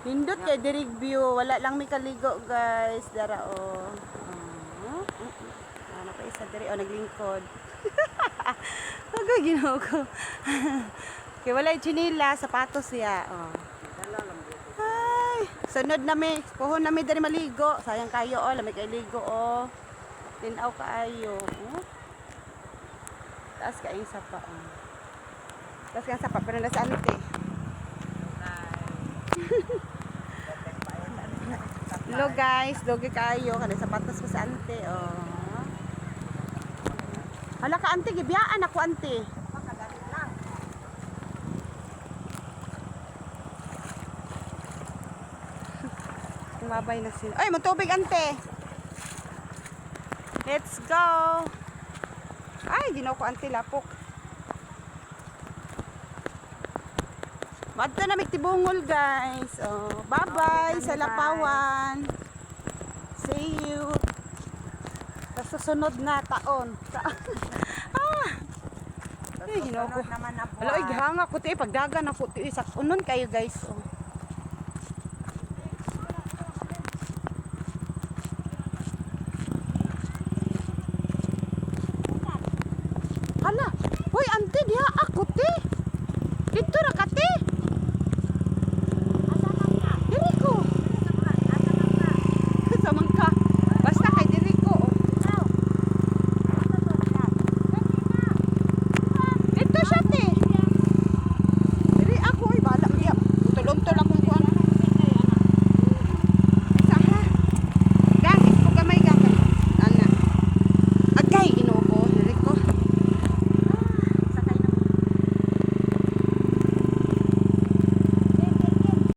Nindot kay dirig view, wala lang mi kaligo guys, dara o. Ano pa isa diri naglingkod. Aga ginaw ko. Kay wala chinila, sapatos siya. Oh. Ay, sunod na mi, puhon na mi diri maligo. Sayang kayo lamay kay ligo Tinaw kaayo. Taas kaayong sapa. Taas kaayong sapa pero nasa ante. Hello guys, dogi kayo kanay sapatos ko sa ante Hala ka ante, gibiyaan ako ante. Mabay na sila. Ay, matubig ante. Let's go. Ay, ginaw ko ante lapok. Madto na tibungol guys. Bye-bye sa Lapawan. See you. Sa susunod na taon. Ay, ginaw ko. Hala, gihanga ko ti pagdagan ako ti sa unon kayo guys.